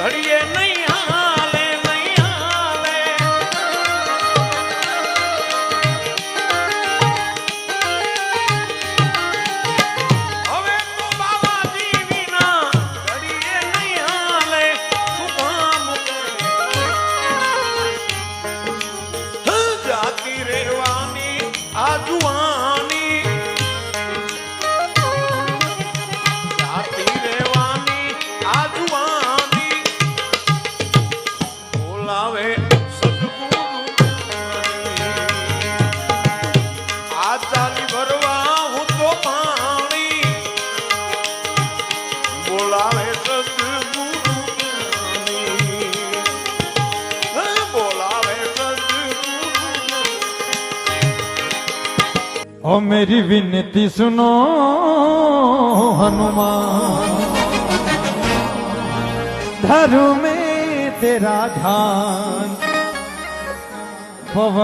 ઘડીએ નહીં હાલે નહીં હાલે હવે તો બાબાજી વિના ઘડીએ નહીં હાલે શું કામ જાતી રહેવાની આ જુવાની જાતી રહેવાની આ જુવાની બોલાવે સદગુરુ આ ચાલી ભરવા હું તો પાણી બોલાવે સદગુરુ બોલાવે ओ मेरी विनती सुनो हनुमान धर्म में तेरा ध्यान पवन